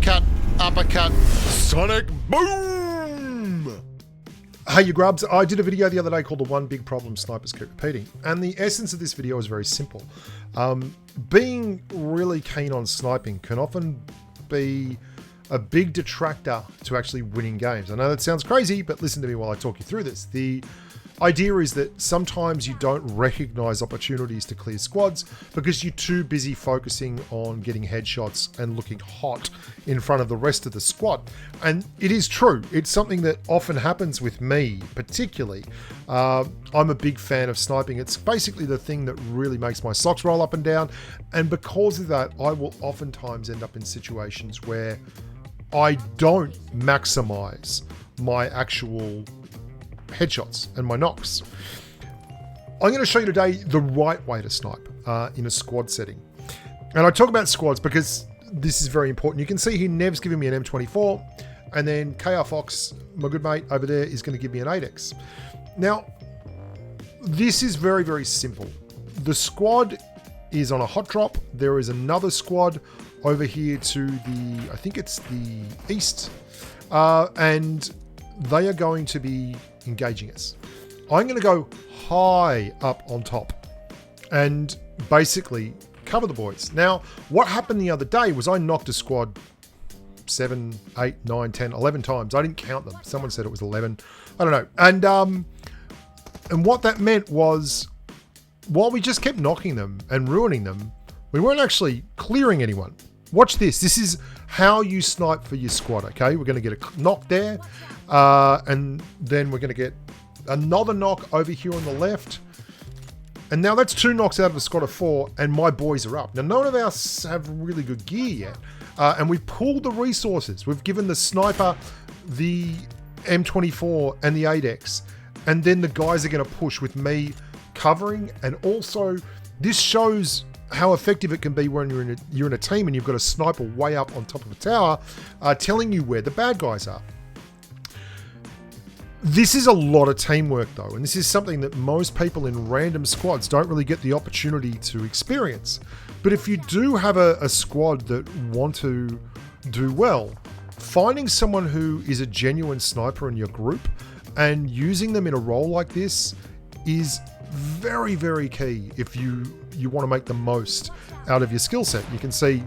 uppercut, uppercut, sonic boom! Hey you grubs, I did a video the other day called The One Big Problem Snipers Keep Repeating, and the essence of this video is very simple. Being really keen on sniping can often be a big detractor to actually winning games. I know that sounds crazy, but listen to me while I talk you through this. The idea is that sometimes you don't recognize opportunities to clear squads because you're too busy focusing on getting headshots and looking hot in front of the rest of the squad. And it is true. It's something that often happens with me, particularly. I'm a big fan of sniping. It's basically the thing that really makes my socks roll up and down. And because of that, I will oftentimes end up in situations where I don't maximize my actual headshots and my knocks. I'm going to show you today the right way to snipe in a squad setting. And I talk about squads because this is very important. You can see here Nev's giving me an M24, and then KR Fox, my good mate over there, is going to give me an 8X. Now, this is very, very simple. The squad is on a hot drop. There is another squad over here to the, I think it's the east, and they are going to be engaging us. I'm going to go high up on top and basically cover the boys. Now, what happened the other day was I knocked a squad 7, 8, 9, 10, 11 times. I didn't count them. Someone said it was 11. I don't know. And what that meant was, while we just kept knocking them and ruining them, we weren't actually clearing anyone. Watch this. This is how you snipe for your squad, okay? We're going to get a knock there, and then we're going to get another knock over here on the left. And now that's 2 knocks out of a squad of 4, and my boys are up. Now, none of us have really good gear yet, and we've pulled the resources. We've given the sniper the M24 and the 8X, and then the guys are going to push with me covering, and also this shows how effective it can be when you're in a team and you've got a sniper way up on top of a tower telling you where the bad guys are. This is a lot of teamwork though, and this is something that most people in random squads don't really get the opportunity to experience. But if you do have a squad that want to do well, finding someone who is a genuine sniper in your group and using them in a role like this is very, very key if you want to make the most out of your skill set. You can see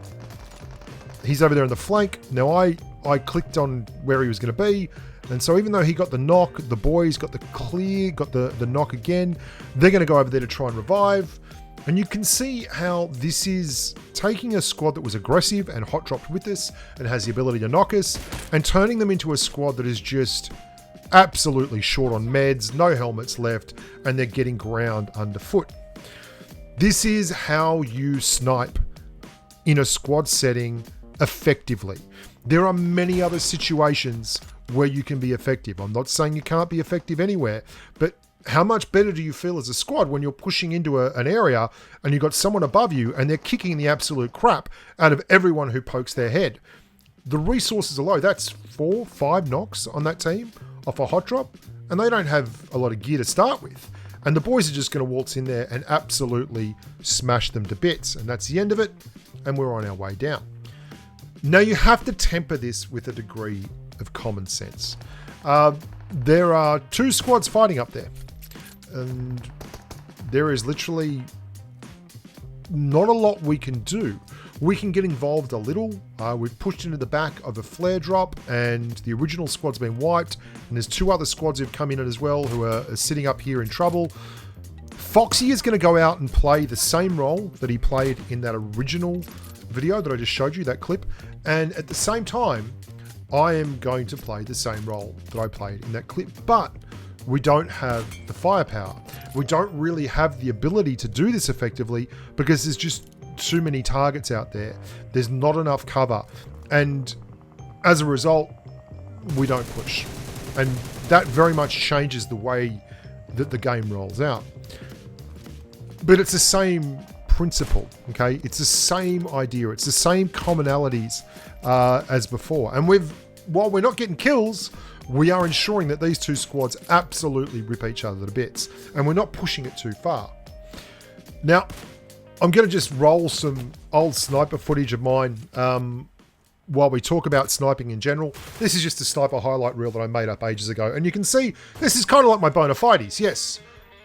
he's over there in the flank. Now I clicked on where he was going to be, and so even though he got the knock, the boys got the clear, got the knock again, they're going to go over there to try and revive. And you can see how this is taking a squad that was aggressive and hot dropped with us and has the ability to knock us, and turning them into a squad that is just absolutely short on meds, no helmets left, and they're getting ground underfoot. This is how you snipe in a squad setting effectively. There are many other situations where you can be effective. I'm not saying you can't be effective anywhere, but how much better do you feel as a squad when you're pushing into an area and you've got someone above you and they're kicking the absolute crap out of everyone who pokes their head? The resources are low. That's 4, 5 knocks on that team off a hot drop, and they don't have a lot of gear to start with. And the boys are just going to waltz in there and absolutely smash them to bits. And that's the end of it, and we're on our way down. Now, you have to temper this with a degree of common sense. There are 2 squads fighting up there, and there is literally not a lot we can do. We can get involved a little. We've pushed into the back of a flare drop, and the original squad's been wiped, and there's 2 other squads who've come in as well who are sitting up here in trouble. Foxy is going to go out and play the same role that he played in that original video that I just showed you, that clip, and at the same time I am going to play the same role that I played in that clip, but we don't have the firepower. We don't really have the ability to do this effectively because there's just too many targets out there. There's not enough cover, and as a result we don't push, and that very much changes the way that the game rolls out. But it's the same principle, okay? It's the same idea. It's the same commonalities as before. And while we're not getting kills, we are ensuring that these 2 squads absolutely rip each other to bits, and we're not pushing it too far. Now, I'm going to just roll some old sniper footage of mine while we talk about sniping in general, this is just a sniper highlight reel that I made up ages ago. And you can see this is kind of like my bona fides. Yes,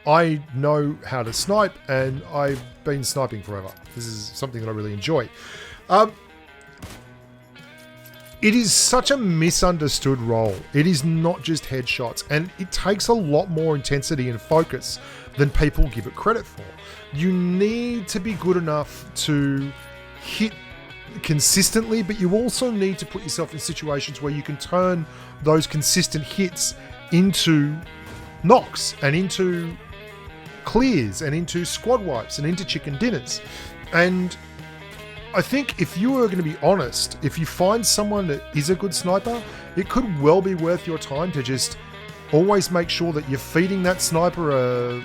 I know how to snipe and I've been sniping forever. This is something that I really enjoy. It is such a misunderstood role. It is not just headshots, and it takes a lot more intensity and focus than people give it credit for. You need to be good enough to hit consistently, but you also need to put yourself in situations where you can turn those consistent hits into knocks and into clears and into squad wipes and into chicken dinners. And I think if you are going to be honest, if you find someone that is a good sniper, it could well be worth your time to just always make sure that you're feeding that sniper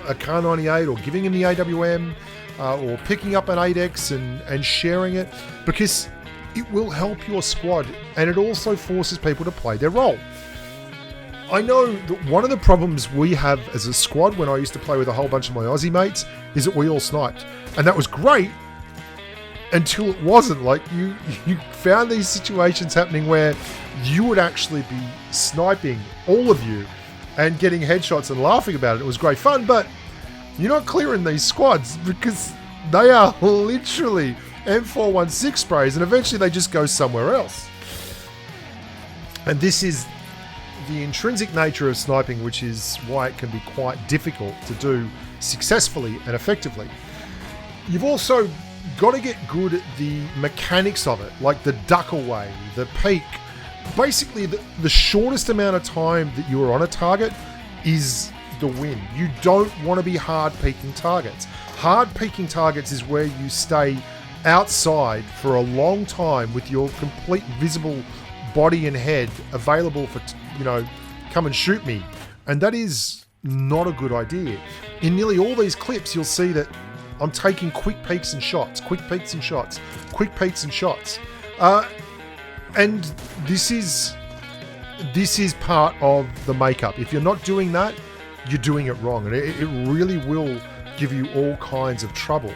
a Kar 98 or giving him the AWM or picking up an 8X and sharing it, because it will help your squad and it also forces people to play their role. I know that one of the problems we have as a squad when I used to play with a whole bunch of my Aussie mates is that we all sniped. And that was great until it wasn't. Like you found these situations happening where you would actually be sniping, all of you, and getting headshots and laughing about it. It was great fun, but you're not clearing these squads because they are literally M416 sprays and eventually they just go somewhere else. And this is the intrinsic nature of sniping, which is why it can be quite difficult to do successfully and effectively. You've also got to get good at the mechanics of it, like the duck away, the peek. Basically, the shortest amount of time that you're on a target is the win. You don't want to be hard peeking targets. Hard peeking targets is where you stay outside for a long time with your complete visible body and head available for, come and shoot me. And that is not a good idea. In nearly all these clips, you'll see that I'm taking quick peeks and shots, quick peeks and shots, quick peeks and shots. And this is part of the makeup. If you're not doing that, you're doing it wrong. And it really will give you all kinds of trouble.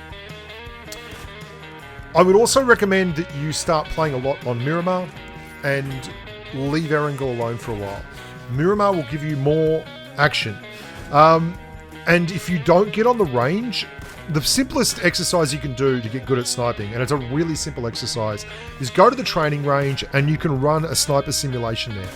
I would also recommend that you start playing a lot on Miramar and leave Erangel alone for a while. Miramar will give you more action. And if you don't get on the range, the simplest exercise you can do to get good at sniping, and it's a really simple exercise, is go to the training range and you can run a sniper simulation there.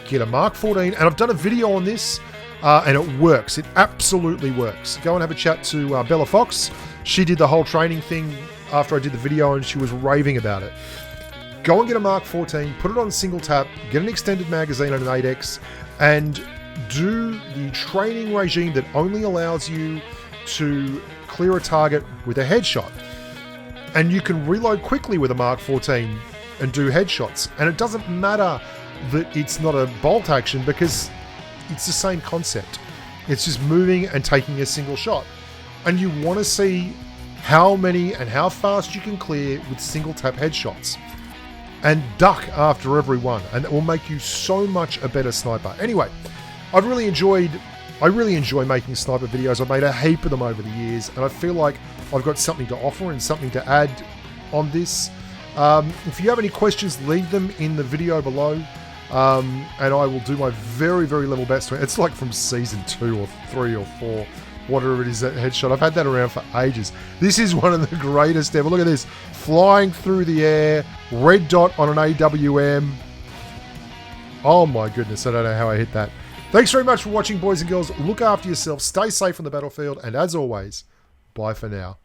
Get a Mark 14, and I've done a video on this, and it works. It absolutely works. Go and have a chat to Bella Fox. She did the whole training thing after I did the video and she was raving about it. Go and get a Mark 14, put it on single tap, get an extended magazine and an 8X, and do the training regime that only allows you to clear a target with a headshot. And you can reload quickly with a Mark 14 and do headshots. And it doesn't matter that it's not a bolt action because it's the same concept. It's just moving and taking a single shot. And you want to see how many and how fast you can clear with single tap headshots. And duck after every one. And it will make you so much a better sniper. Anyway, I really enjoy making sniper videos. I've made a heap of them over the years, and I feel like I've got something to offer and something to add on this. If you have any questions, leave them in the video below, and I will do my very, very level best. It's like from season 2 or 3 or 4, whatever it is, that headshot. I've had that around for ages. This is one of the greatest ever. Look at this, flying through the air, red dot on an AWM. Oh my goodness, I don't know how I hit that. Thanks very much for watching, boys and girls. Look after yourselves, stay safe on the battlefield, and as always, bye for now.